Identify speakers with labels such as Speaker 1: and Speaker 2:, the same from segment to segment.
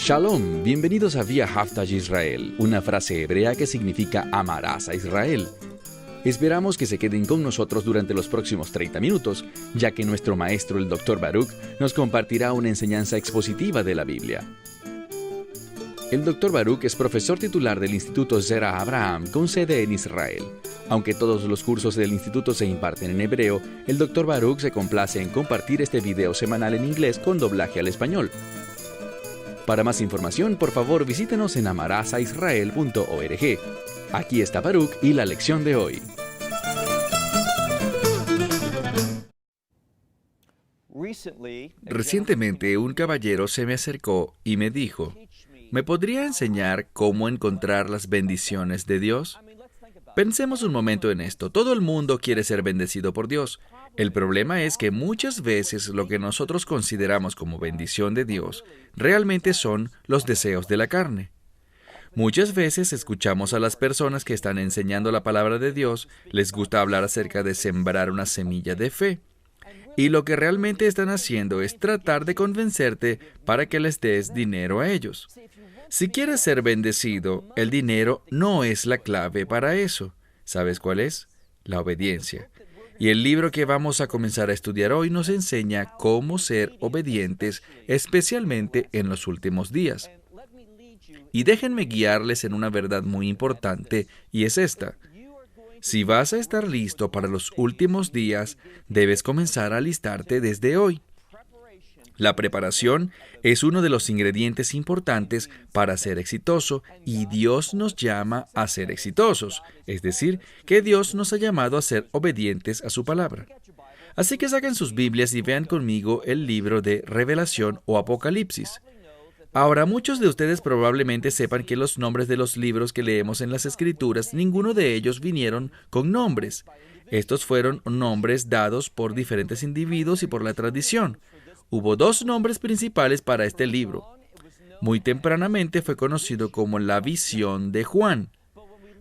Speaker 1: Shalom, bienvenidos a Vía Haftaj Israel, una frase hebrea que significa amarás a Israel. Esperamos que se queden con nosotros durante los próximos 30 minutos, ya que nuestro maestro, el Dr. Baruch, nos compartirá una enseñanza expositiva de la Biblia. El Dr. Baruch es profesor titular del Instituto Zera Abraham con sede en Israel. Aunque todos los cursos del instituto se imparten en hebreo, el Dr. Baruch se complace en compartir este video semanal en inglés con doblaje al español. Para más información, por favor, visítenos en amarazaisrael.org. Aquí está Baruch y la lección de hoy.
Speaker 2: Recientemente un caballero se me acercó y me dijo, ¿me podría enseñar cómo encontrar las bendiciones de Dios? Pensemos un momento en esto. Todo el mundo quiere ser bendecido por Dios. El problema es que muchas veces lo que nosotros consideramos como bendición de Dios realmente son los deseos de la carne. Muchas veces escuchamos a las personas que están enseñando la palabra de Dios, les gusta hablar acerca de sembrar una semilla de fe. Y lo que realmente están haciendo es tratar de convencerte para que les des dinero a ellos. Si quieres ser bendecido, el dinero no es la clave para eso. ¿Sabes cuál es? La obediencia. Y el libro que vamos a comenzar a estudiar hoy nos enseña cómo ser obedientes, especialmente en los últimos días. Y déjenme guiarles en una verdad muy importante, y es esta. Si vas a estar listo para los últimos días, debes comenzar a alistarte desde hoy. La preparación es uno de los ingredientes importantes para ser exitoso y Dios nos llama a ser exitosos, es decir, que Dios nos ha llamado a ser obedientes a su palabra. Así que saquen sus Biblias y vean conmigo el libro de Revelación o Apocalipsis. Ahora, muchos de ustedes probablemente sepan que los nombres de los libros que leemos en las Escrituras, ninguno de ellos vinieron con nombres. Estos fueron nombres dados por diferentes individuos y por la tradición. Hubo dos nombres principales para este libro. Muy tempranamente fue conocido como la visión de Juan.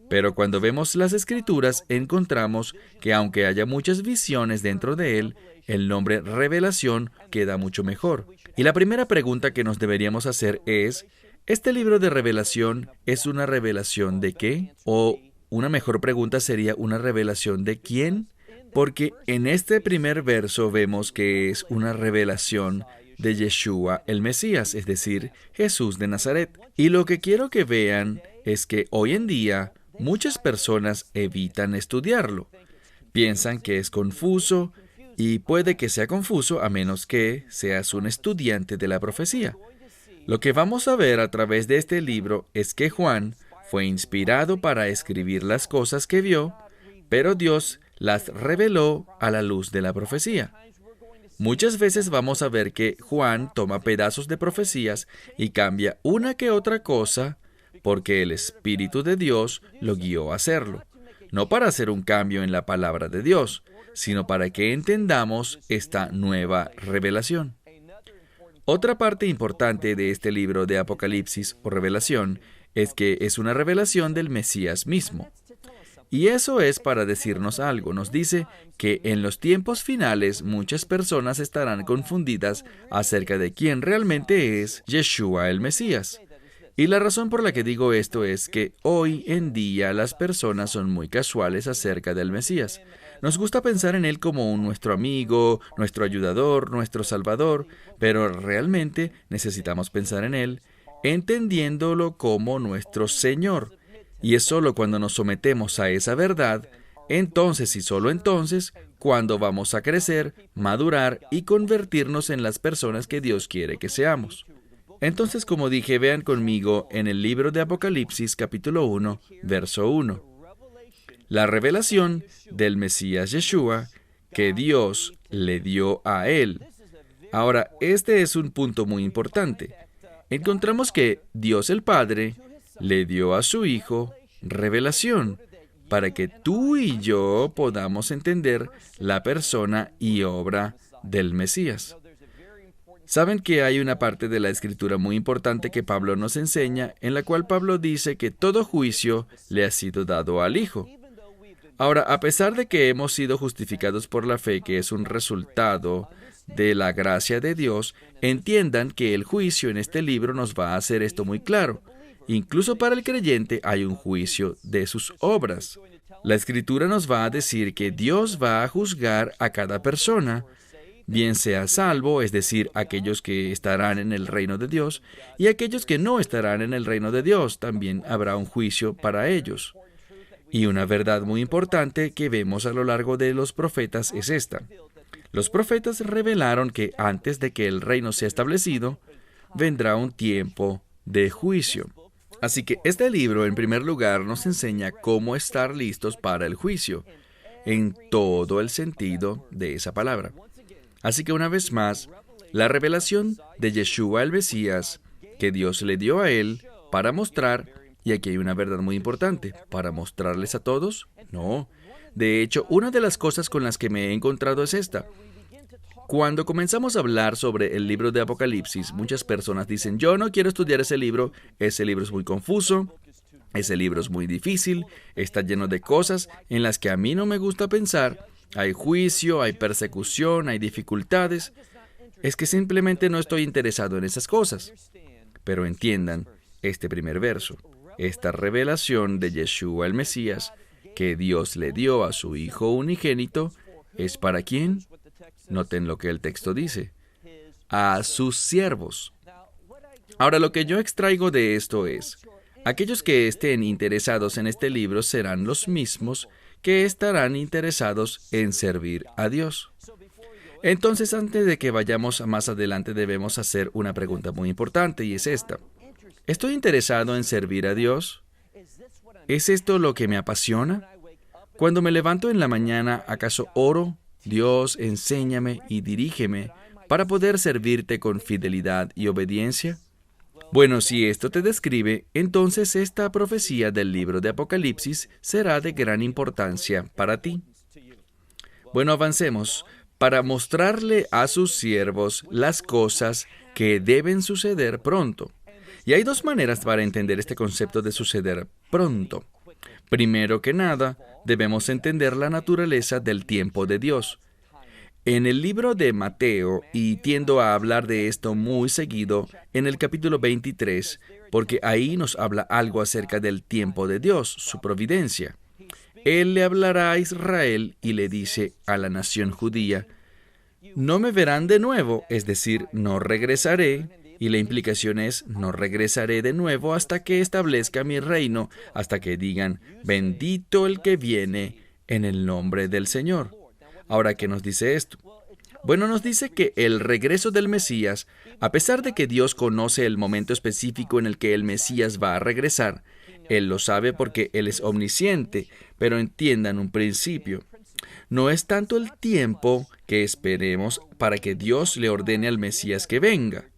Speaker 2: Pero cuando vemos las Escrituras, encontramos que aunque haya muchas visiones dentro de él, el nombre Revelación queda mucho mejor. Y la primera pregunta que nos deberíamos hacer es, ¿este libro de Revelación es una revelación de qué? O una mejor pregunta sería, ¿una revelación de quién? Porque en este primer verso vemos que es una revelación de Yeshua el Mesías, es decir, Jesús de Nazaret. Y lo que quiero que vean es que hoy en día muchas personas evitan estudiarlo. Piensan que es confuso y puede que sea confuso a menos que seas un estudiante de la profecía. Lo que vamos a ver a través de este libro es que Juan fue inspirado para escribir las cosas que vio, pero Dios las reveló a la luz de la profecía. Muchas veces vamos a ver que Juan toma pedazos de profecías y cambia una que otra cosa porque el Espíritu de Dios lo guió a hacerlo. No para hacer un cambio en la palabra de Dios, sino para que entendamos esta nueva revelación. Otra parte importante de este libro de Apocalipsis o Revelación es que es una revelación del Mesías mismo. Y eso es para decirnos algo. Nos dice que en los tiempos finales muchas personas estarán confundidas acerca de quién realmente es Yeshua el Mesías. Y la razón por la que digo esto es que hoy en día las personas son muy casuales acerca del Mesías. Nos gusta pensar en él como nuestro amigo, nuestro ayudador, nuestro salvador, pero realmente necesitamos pensar en él entendiéndolo como nuestro Señor. Y es solo cuando nos sometemos a esa verdad, entonces y solo entonces, cuando vamos a crecer, madurar y convertirnos en las personas que Dios quiere que seamos. Entonces, como dije, vean conmigo en el libro de Apocalipsis, capítulo 1, verso 1. La revelación del Mesías Yeshua que Dios le dio a él. Ahora, este es un punto muy importante. Encontramos que Dios el Padre le dio a su Hijo revelación para que tú y yo podamos entender la persona y obra del Mesías. Saben que hay una parte de la Escritura muy importante que Pablo nos enseña, en la cual Pablo dice que todo juicio le ha sido dado al Hijo. Ahora, a pesar de que hemos sido justificados por la fe, que es un resultado de la gracia de Dios, entiendan que el juicio en este libro nos va a hacer esto muy claro. Incluso para el creyente hay un juicio de sus obras. La Escritura nos va a decir que Dios va a juzgar a cada persona, bien sea salvo, es decir, aquellos que estarán en el reino de Dios, y aquellos que no estarán en el reino de Dios, también habrá un juicio para ellos. Y una verdad muy importante que vemos a lo largo de los profetas es esta. Los profetas revelaron que antes de que el reino sea establecido, vendrá un tiempo de juicio. Así que este libro, en primer lugar, nos enseña cómo estar listos para el juicio, en todo el sentido de esa palabra. Así que una vez más, la revelación de Yeshua el Mesías, que Dios le dio a él para mostrar, y aquí hay una verdad muy importante, ¿para mostrarles a todos? No. De hecho, una de las cosas con las que me he encontrado es esta. Cuando comenzamos a hablar sobre el libro de Apocalipsis, muchas personas dicen, yo no quiero estudiar ese libro es muy confuso, ese libro es muy difícil, está lleno de cosas en las que a mí no me gusta pensar, hay juicio, hay persecución, hay dificultades, es que simplemente no estoy interesado en esas cosas. Pero entiendan este primer verso, esta revelación de Yeshua el Mesías, que Dios le dio a su Hijo unigénito, ¿es para quién? Noten lo que el texto dice, a sus siervos. Ahora, lo que yo extraigo de esto es, aquellos que estén interesados en este libro serán los mismos que estarán interesados en servir a Dios. Entonces, antes de que vayamos más adelante, debemos hacer una pregunta muy importante, y es esta. ¿Estoy interesado en servir a Dios? ¿Es esto lo que me apasiona? Cuando me levanto en la mañana, ¿acaso oro? Dios, enséñame y dirígeme para poder servirte con fidelidad y obediencia. Bueno, si esto te describe, entonces esta profecía del libro de Apocalipsis será de gran importancia para ti. Bueno, avancemos. Para mostrarle a sus siervos las cosas que deben suceder pronto. Y hay dos maneras para entender este concepto de suceder pronto. Primero que nada, debemos entender la naturaleza del tiempo de Dios. En el libro de Mateo, y tiendo a hablar de esto muy seguido, en el capítulo 23, porque ahí nos habla algo acerca del tiempo de Dios, su providencia. Él le hablará a Israel y le dice a la nación judía, no me verán de nuevo, es decir, no regresaré, y la implicación es, no regresaré de nuevo hasta que establezca mi reino, hasta que digan, bendito el que viene en el nombre del Señor. Ahora, ¿qué nos dice esto? Bueno, nos dice que el regreso del Mesías, a pesar de que Dios conoce el momento específico en el que el Mesías va a regresar, Él lo sabe porque Él es omnisciente, pero entiendan un principio. No es tanto el tiempo que esperemos para que Dios le ordene al Mesías que venga,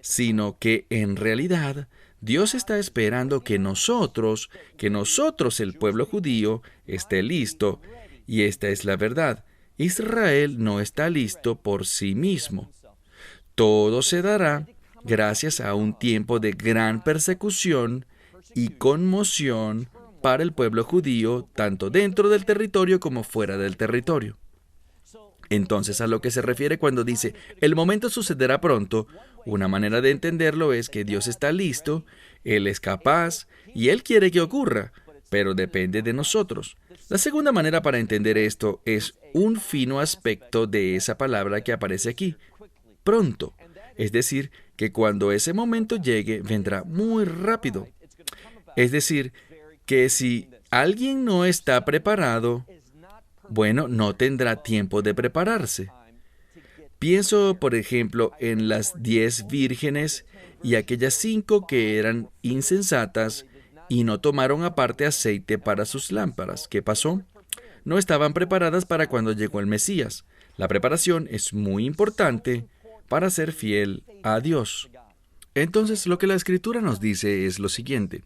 Speaker 2: sino que en realidad Dios está esperando que nosotros, el pueblo judío, esté listo, y esta es la verdad. Israel no está listo por sí mismo. Todo se dará gracias a un tiempo de gran persecución y conmoción para el pueblo judío, tanto dentro del territorio como fuera del territorio. Entonces, a lo que se refiere cuando dice, el momento sucederá pronto, una manera de entenderlo es que Dios está listo, Él es capaz y Él quiere que ocurra, pero depende de nosotros. La segunda manera para entender esto es un fino aspecto de esa palabra que aparece aquí, pronto. Es decir, que cuando ese momento llegue, vendrá muy rápido. Es decir, que si alguien no está preparado, bueno, no tendrá tiempo de prepararse. Pienso, por ejemplo, en las 10 vírgenes y aquellas 5 que eran insensatas y no tomaron aparte aceite para sus lámparas. ¿Qué pasó? No estaban preparadas para cuando llegó el Mesías. La preparación es muy importante para ser fiel a Dios. Entonces, lo que la Escritura nos dice es lo siguiente,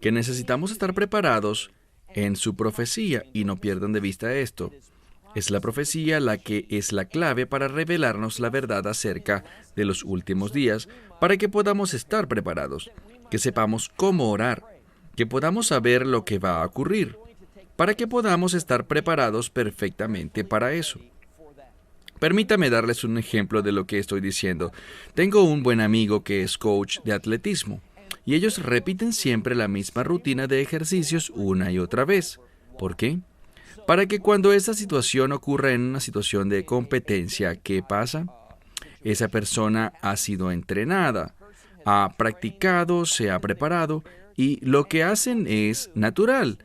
Speaker 2: que necesitamos estar preparados en su profecía, y no pierdan de vista esto. Es la profecía la que es la clave para revelarnos la verdad acerca de los últimos días, para que podamos estar preparados, que sepamos cómo orar, que podamos saber lo que va a ocurrir, para que podamos estar preparados perfectamente para eso. Permítame darles un ejemplo de lo que estoy diciendo. Tengo un buen amigo que es coach de atletismo y ellos repiten siempre la misma rutina de ejercicios una y otra vez. ¿Por qué? Para que cuando esa situación ocurra en una situación de competencia, ¿qué pasa? Esa persona ha sido entrenada, ha practicado, se ha preparado y lo que hacen es natural.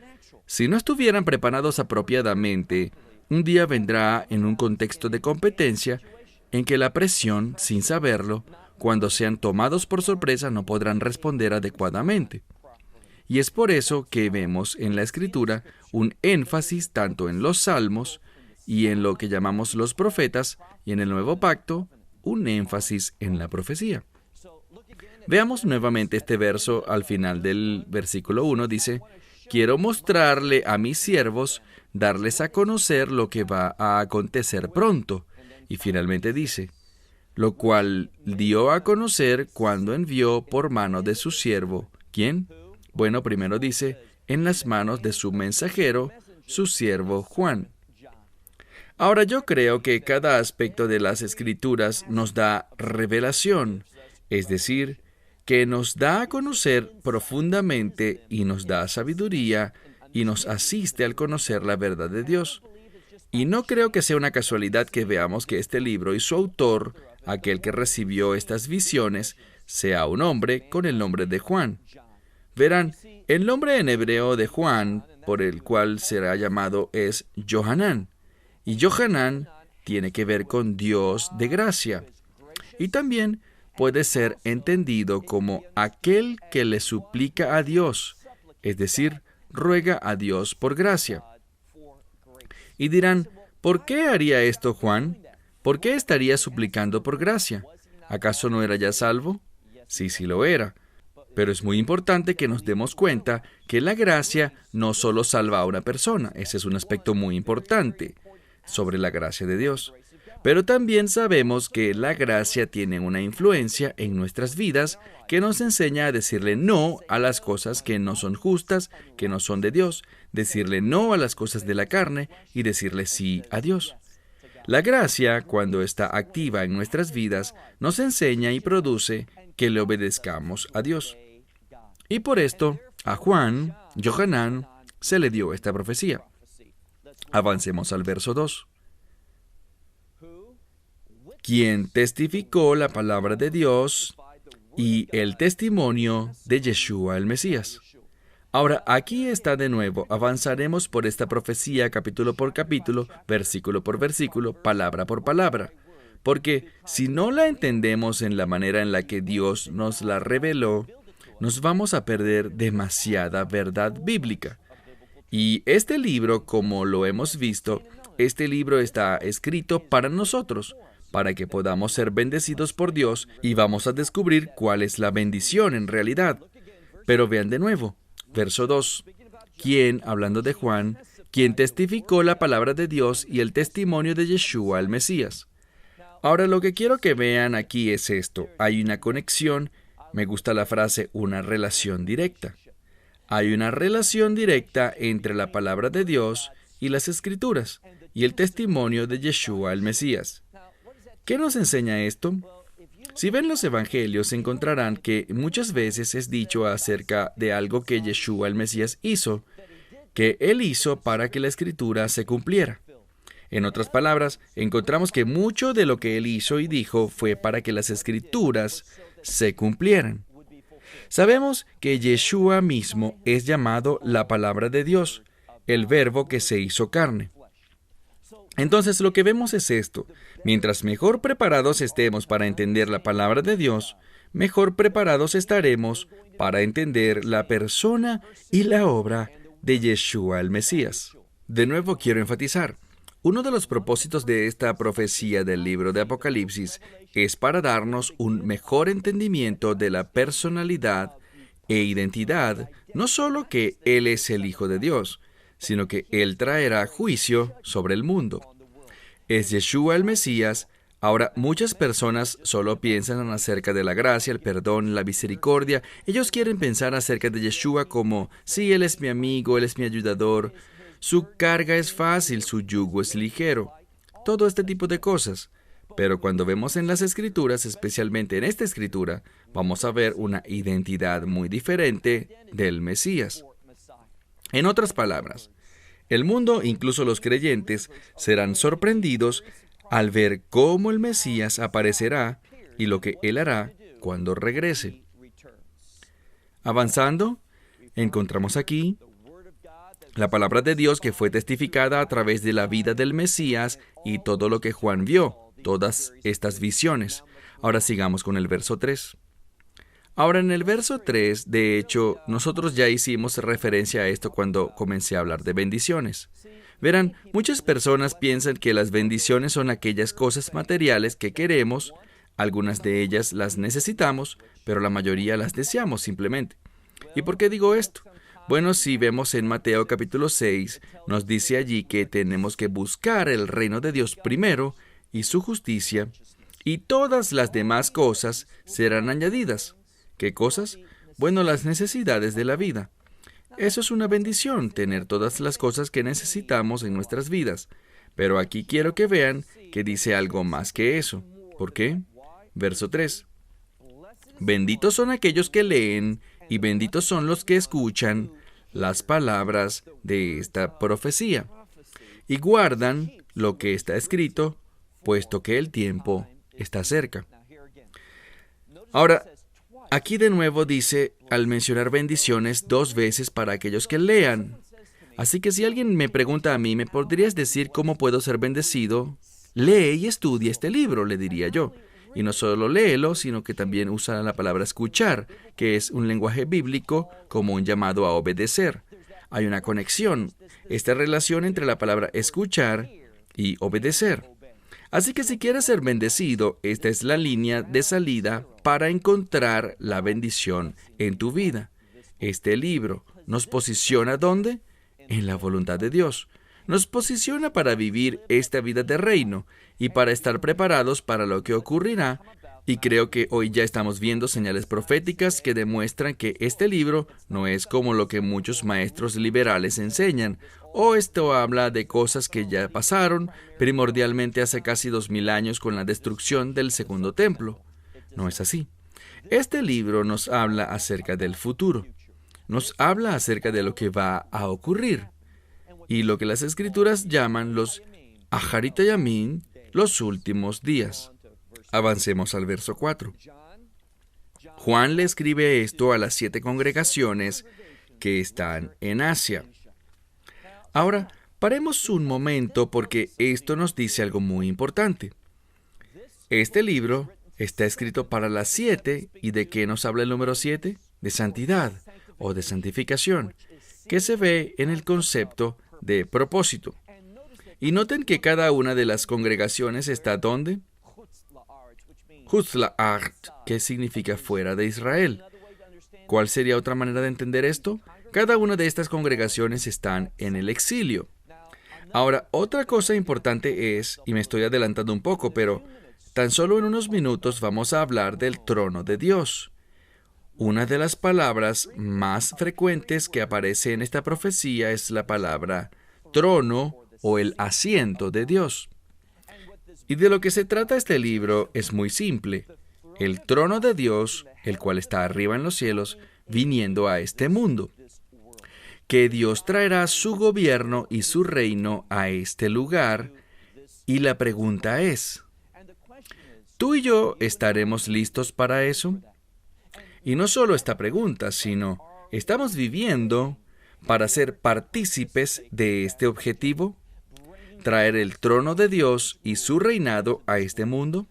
Speaker 2: Si no estuvieran preparados apropiadamente, un día vendrá en un contexto de competencia en que la presión, sin saberlo, cuando sean tomados por sorpresa, no podrán responder adecuadamente. Y es por eso que vemos en la Escritura un énfasis tanto en los Salmos y en lo que llamamos los profetas, y en el Nuevo Pacto, un énfasis en la profecía. Veamos nuevamente este verso al final del versículo 1, dice: quiero mostrarle a mis siervos, darles a conocer lo que va a acontecer pronto. Y finalmente dice: lo cual dio a conocer cuando envió por mano de su siervo. ¿Quién? Bueno, primero dice, en las manos de su mensajero, su siervo Juan. Ahora yo creo que cada aspecto de las Escrituras nos da revelación, es decir, que nos da a conocer profundamente y nos da sabiduría y nos asiste al conocer la verdad de Dios. Y no creo que sea una casualidad que veamos que este libro y su autor, aquel que recibió estas visiones, sea un hombre con el nombre de Juan. Verán, el nombre en hebreo de Juan, por el cual será llamado, es Johanán. Y Johanán tiene que ver con Dios de gracia. Y también puede ser entendido como aquel que le suplica a Dios, es decir, ruega a Dios por gracia. Y dirán, ¿por qué haría esto Juan? ¿Por qué estaría suplicando por gracia? ¿Acaso no era ya salvo? Sí, sí lo era. Pero es muy importante que nos demos cuenta que la gracia no solo salva a una persona, ese es un aspecto muy importante sobre la gracia de Dios. Pero también sabemos que la gracia tiene una influencia en nuestras vidas que nos enseña a decirle no a las cosas que no son justas, que no son de Dios, decirle no a las cosas de la carne y decirle sí a Dios. La gracia, cuando está activa en nuestras vidas, nos enseña y produce que le obedezcamos a Dios. Y por esto, a Juan, Johanán, se le dio esta profecía. Avancemos al verso 2. Quien testificó la palabra de Dios y el testimonio de Yeshua el Mesías. Ahora, aquí está de nuevo, avanzaremos por esta profecía capítulo por capítulo, versículo por versículo, palabra por palabra, porque si no la entendemos en la manera en la que Dios nos la reveló, nos vamos a perder demasiada verdad bíblica. Y este libro, como lo hemos visto, este libro está escrito para nosotros, para que podamos ser bendecidos por Dios, y vamos a descubrir cuál es la bendición en realidad. Pero vean de nuevo, verso 2, quien, hablando de Juan, quien testificó la palabra de Dios y el testimonio de Yeshua el Mesías. Ahora lo que quiero que vean aquí es esto, hay una conexión, me gusta la frase, una relación directa. Hay una relación directa entre la palabra de Dios y las Escrituras, y el testimonio de Yeshua el Mesías. ¿Qué nos enseña esto? Si ven los evangelios, encontrarán que muchas veces es dicho acerca de algo que Yeshua el Mesías hizo, que Él hizo para que la Escritura se cumpliera. En otras palabras, encontramos que mucho de lo que Él hizo y dijo fue para que las Escrituras se cumplieran. Sabemos que Yeshua mismo es llamado la palabra de Dios, el verbo que se hizo carne. Entonces lo que vemos es esto. Mientras mejor preparados estemos para entender la palabra de Dios, mejor preparados estaremos para entender la persona y la obra de Yeshua el Mesías. De nuevo quiero enfatizar, uno de los propósitos de esta profecía del libro de Apocalipsis es para darnos un mejor entendimiento de la personalidad e identidad, no solo que Él es el Hijo de Dios, sino que Él traerá juicio sobre el mundo. Es Yeshua el Mesías. Ahora, muchas personas solo piensan acerca de la gracia, el perdón, la misericordia. Ellos quieren pensar acerca de Yeshua como, sí, Él es mi amigo, Él es mi ayudador. Su carga es fácil, su yugo es ligero. todo este tipo de cosas. Pero cuando vemos en las Escrituras, especialmente en esta Escritura, vamos a ver una identidad muy diferente del Mesías. En otras palabras, el mundo, incluso los creyentes, serán sorprendidos al ver cómo el Mesías aparecerá y lo que Él hará cuando regrese. Avanzando, encontramos aquí la palabra de Dios que fue testificada a través de la vida del Mesías y todo lo que Juan vio, todas estas visiones. Ahora sigamos con el verso 3. Ahora en el verso 3, de hecho, nosotros ya hicimos referencia a esto cuando comencé a hablar de bendiciones. Verán, muchas personas piensan que las bendiciones son aquellas cosas materiales que queremos, algunas de ellas las necesitamos, pero la mayoría las deseamos simplemente. ¿Y por qué digo esto? Bueno, si vemos en Mateo capítulo 6, nos dice allí que tenemos que buscar el reino de Dios primero y su justicia, y todas las demás cosas serán añadidas. ¿Qué cosas? Bueno, las necesidades de la vida. Eso es una bendición, tener todas las cosas que necesitamos en nuestras vidas. Pero aquí quiero que vean que dice algo más que eso. ¿Por qué? Verso 3. Benditos son aquellos que leen y benditos son los que escuchan las palabras de esta profecía y guardan lo que está escrito, puesto que el tiempo está cerca. Ahora, aquí de nuevo dice, al mencionar bendiciones, 2 veces para aquellos que lean. Así que si alguien me pregunta a mí, ¿me podrías decir cómo puedo ser bendecido? Lee y estudia este libro, le diría yo. Y no solo léelo, sino que también usa la palabra escuchar, que es un lenguaje bíblico como un llamado a obedecer. Hay una conexión, esta relación entre la palabra escuchar y obedecer. Así que si quieres ser bendecido, esta es la línea de salida para encontrar la bendición en tu vida. Este libro nos posiciona ¿dónde? En la voluntad de Dios. Nos posiciona para vivir esta vida de reino y para estar preparados para lo que ocurrirá. Y creo que hoy ya estamos viendo señales proféticas que demuestran que este libro no es como lo que muchos maestros liberales enseñan. O esto habla de cosas que ya pasaron, primordialmente hace casi 2000 años con la destrucción del segundo templo. No es así. Este libro nos habla acerca del futuro. Nos habla acerca de lo que va a ocurrir. Y lo que las Escrituras llaman los Aharit Hayamim, los últimos días. Avancemos al verso 4. Juan le escribe esto a las 7 congregaciones que están en Asia. Ahora, paremos un momento porque esto nos dice algo muy importante. Este libro está escrito para las 7, ¿y de qué nos habla el número 7? De santidad o de santificación, que se ve en el concepto de propósito. Y noten que cada una de las congregaciones está ¿dónde? Chutz la'art, que significa fuera de Israel. ¿Cuál sería otra manera de entender esto? Cada una de estas congregaciones están en el exilio. Ahora, otra cosa importante es, y me estoy adelantando un poco, pero tan solo en unos minutos vamos a hablar del trono de Dios. Una de las palabras más frecuentes que aparece en esta profecía es la palabra trono o el asiento de Dios. Y de lo que se trata este libro es muy simple. El trono de Dios, el cual está arriba en los cielos, viniendo a este mundo. Que Dios traerá su gobierno y su reino a este lugar. Y la pregunta es, ¿tú y yo estaremos listos para eso? Y no solo esta pregunta, sino, ¿estamos viviendo para ser partícipes de este objetivo? ¿Traer el trono de Dios y su reinado a este mundo?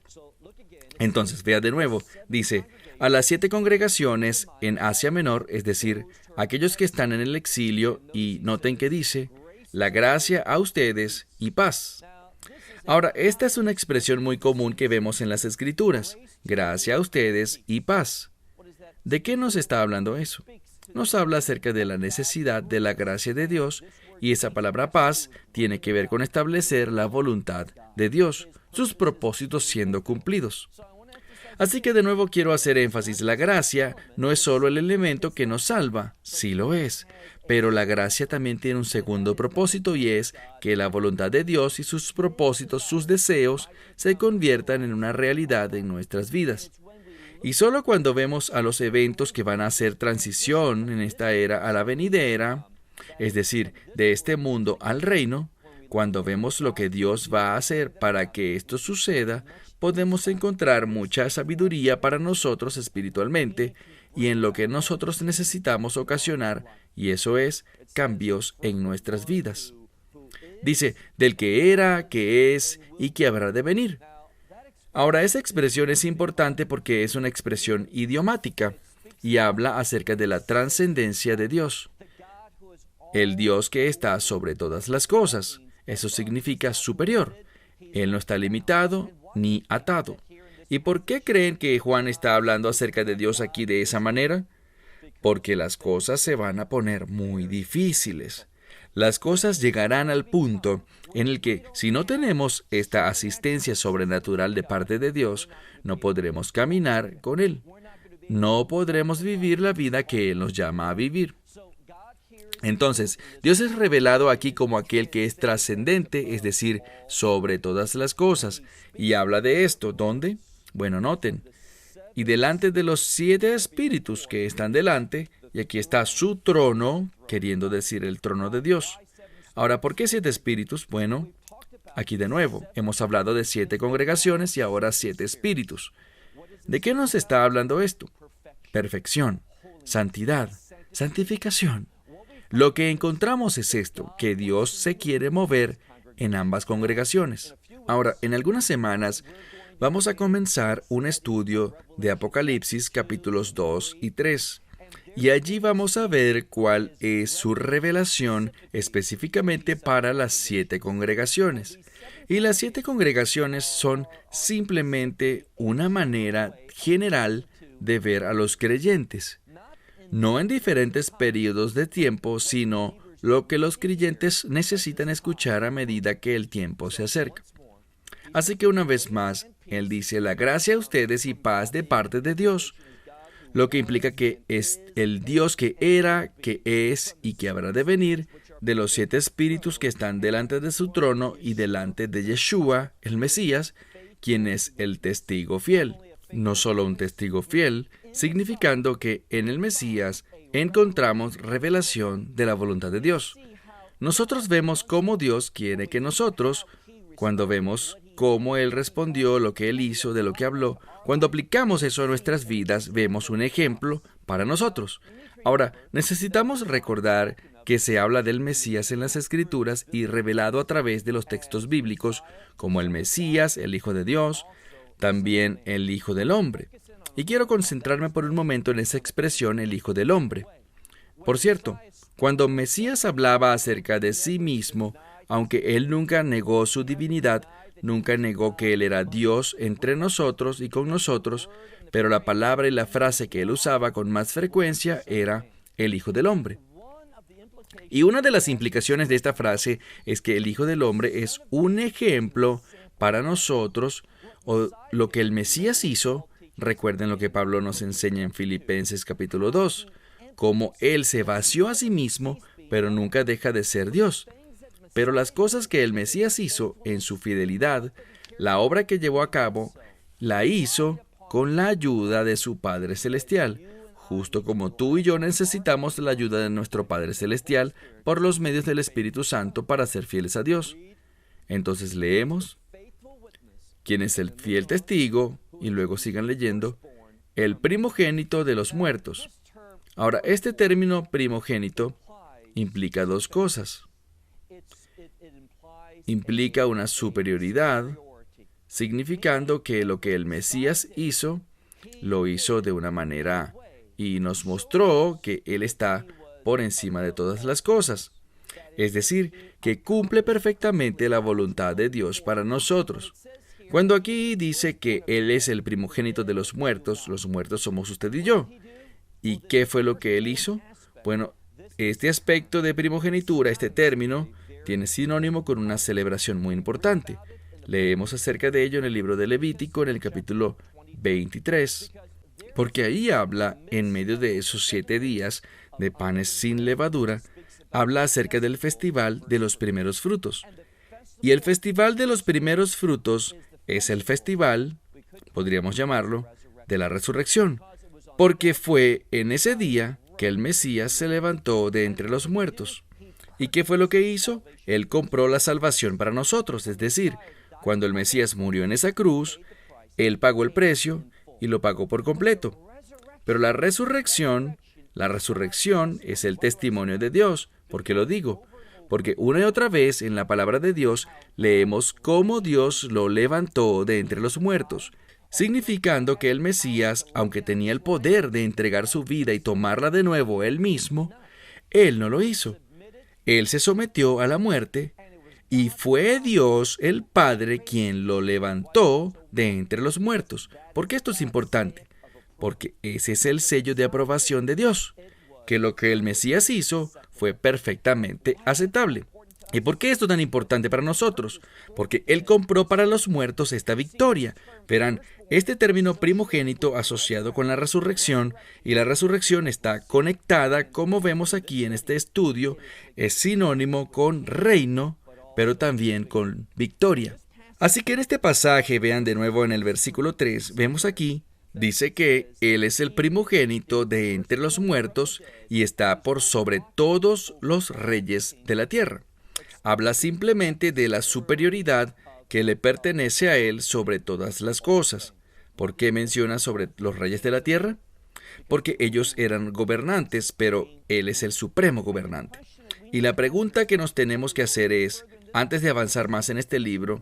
Speaker 2: Entonces, vea de nuevo, dice, a las 7 congregaciones en Asia Menor, es decir, aquellos que están en el exilio, y noten que dice, la gracia a ustedes y paz. Ahora, esta es una expresión muy común que vemos en las Escrituras, gracia a ustedes y paz. ¿De qué nos está hablando eso? Nos habla acerca de la necesidad de la gracia de Dios, y esa palabra paz tiene que ver con establecer la voluntad de Dios, sus propósitos siendo cumplidos. Así que de nuevo quiero hacer énfasis, la gracia no es solo el elemento que nos salva, sí lo es, pero la gracia también tiene un segundo propósito y es que la voluntad de Dios y sus propósitos, sus deseos, se conviertan en una realidad en nuestras vidas. Y solo cuando vemos a los eventos que van a hacer transición en esta era a la venidera, es decir, de este mundo al reino, cuando vemos lo que Dios va a hacer para que esto suceda, podemos encontrar mucha sabiduría para nosotros espiritualmente y en lo que nosotros necesitamos ocasionar, y eso es cambios en nuestras vidas. Dice, del que era, que es y que habrá de venir. Ahora, esa expresión es importante porque es una expresión idiomática y habla acerca de la trascendencia de Dios. El Dios que está sobre todas las cosas. Eso significa superior. Él no está limitado ni atado. ¿Y por qué creen que Juan está hablando acerca de Dios aquí de esa manera? Porque las cosas se van a poner muy difíciles. Las cosas llegarán al punto en el que, si no tenemos esta asistencia sobrenatural de parte de Dios, no podremos caminar con Él. No podremos vivir la vida que Él nos llama a vivir. Entonces, Dios es revelado aquí como aquel que es trascendente, es decir, sobre todas las cosas. Y habla de esto, ¿dónde? Bueno, noten. Y delante de los 7 espíritus que están delante, y aquí está su trono, queriendo decir el trono de Dios. Ahora, ¿por qué 7 espíritus? Bueno, aquí de nuevo, hemos hablado de 7 congregaciones y ahora 7 espíritus. ¿De qué nos está hablando esto? Perfección, santidad, santificación. Lo que encontramos es esto, que Dios se quiere mover en ambas congregaciones. Ahora, en algunas semanas vamos a comenzar un estudio de Apocalipsis capítulos 2 y 3. Y allí vamos a ver cuál es su revelación específicamente para las 7 congregaciones. Y las 7 congregaciones son simplemente una manera general de ver a los creyentes. No en diferentes periodos de tiempo, sino lo que los creyentes necesitan escuchar a medida que el tiempo se acerca. Así que una vez más, Él dice, la gracia a ustedes y paz de parte de Dios, lo que implica que es el Dios que era, que es y que habrá de venir, de los 7 espíritus que están delante de su trono y delante de Yeshua, el Mesías, quien es el testigo fiel. No solo un testigo fiel, significando que en el Mesías encontramos revelación de la voluntad de Dios. Nosotros vemos cómo Dios quiere que nosotros, cuando vemos cómo Él respondió, lo que Él hizo, de lo que habló, cuando aplicamos eso a nuestras vidas, vemos un ejemplo para nosotros. Ahora, necesitamos recordar que se habla del Mesías en las Escrituras y revelado a través de los textos bíblicos, como el Mesías, el Hijo de Dios, también el Hijo del Hombre. Y quiero concentrarme por un momento en esa expresión, el Hijo del Hombre. Por cierto, cuando Mesías hablaba acerca de sí mismo, aunque Él nunca negó su divinidad, nunca negó que Él era Dios entre nosotros y con nosotros, pero la palabra y la frase que Él usaba con más frecuencia era el Hijo del Hombre. Y una de las implicaciones de esta frase es que el Hijo del Hombre es un ejemplo para nosotros, o lo que el Mesías hizo. Recuerden lo que Pablo nos enseña en Filipenses capítulo 2, cómo Él se vació a sí mismo, pero nunca deja de ser Dios. Pero las cosas que el Mesías hizo en su fidelidad, la obra que llevó a cabo, la hizo con la ayuda de su Padre Celestial, justo como tú y yo necesitamos la ayuda de nuestro Padre Celestial por los medios del Espíritu Santo para ser fieles a Dios. Entonces leemos, ¿quién es el fiel testigo? Y luego sigan leyendo, el primogénito de los muertos. Ahora, este término primogénito implica 2 cosas. Implica una superioridad, significando que lo que el Mesías hizo, lo hizo de una manera y nos mostró que Él está por encima de todas las cosas. Es decir, que cumple perfectamente la voluntad de Dios para nosotros. Cuando aquí dice que Él es el primogénito de los muertos somos usted y yo. ¿Y qué fue lo que Él hizo? Bueno, este aspecto de primogenitura, este término, tiene sinónimo con una celebración muy importante. Leemos acerca de ello en el libro de Levítico, en el capítulo 23, porque ahí habla, en medio de esos 7 días de panes sin levadura, habla acerca del festival de los primeros frutos. Y el festival de los primeros frutos es el festival, podríamos llamarlo, de la resurrección, porque fue en ese día que el Mesías se levantó de entre los muertos. ¿Y qué fue lo que hizo? Él compró la salvación para nosotros, es decir, cuando el Mesías murió en esa cruz, Él pagó el precio y lo pagó por completo. Pero la resurrección es el testimonio de Dios. ¿Por qué lo digo? Porque una y otra vez en la palabra de Dios leemos cómo Dios lo levantó de entre los muertos, significando que el Mesías, aunque tenía el poder de entregar su vida y tomarla de nuevo Él mismo, Él no lo hizo. Él se sometió a la muerte y fue Dios el Padre quien lo levantó de entre los muertos. ¿Por qué esto es importante? Porque ese es el sello de aprobación de Dios, que lo que el Mesías hizo fue perfectamente aceptable. ¿Y por qué esto es tan importante para nosotros? Porque Él compró para los muertos esta victoria. Verán, este término primogénito asociado con la resurrección, y la resurrección está conectada, como vemos aquí en este estudio, es sinónimo con reino, pero también con victoria. Así que en este pasaje, vean de nuevo en el versículo 3, vemos aquí, dice que Él es el primogénito de entre los muertos y está por sobre todos los reyes de la tierra. Habla simplemente de la superioridad que le pertenece a Él sobre todas las cosas. ¿Por qué menciona sobre los reyes de la tierra? Porque ellos eran gobernantes, pero Él es el supremo gobernante. Y la pregunta que nos tenemos que hacer es, antes de avanzar más en este libro,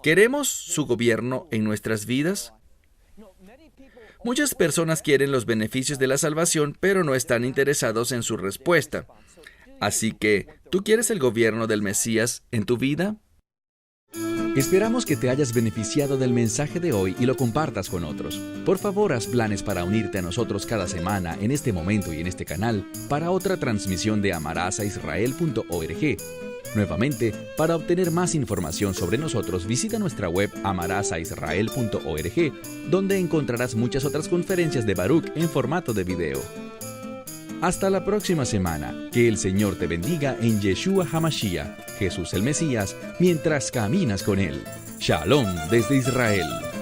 Speaker 2: ¿queremos su gobierno en nuestras vidas? Muchas personas quieren los beneficios de la salvación, pero no están interesados en su respuesta. Así que, ¿tú quieres el gobierno del Mesías en tu vida?
Speaker 1: Esperamos que te hayas beneficiado del mensaje de hoy y lo compartas con otros. Por favor, haz planes para unirte a nosotros cada semana en este momento y en este canal para otra transmisión de amarazaisrael.org. Nuevamente, para obtener más información sobre nosotros, visita nuestra web amarazaisrael.org, donde encontrarás muchas otras conferencias de Baruch en formato de video. Hasta la próxima semana. Que el Señor te bendiga en Yeshua HaMashiach, Jesús el Mesías, mientras caminas con Él. Shalom desde Israel.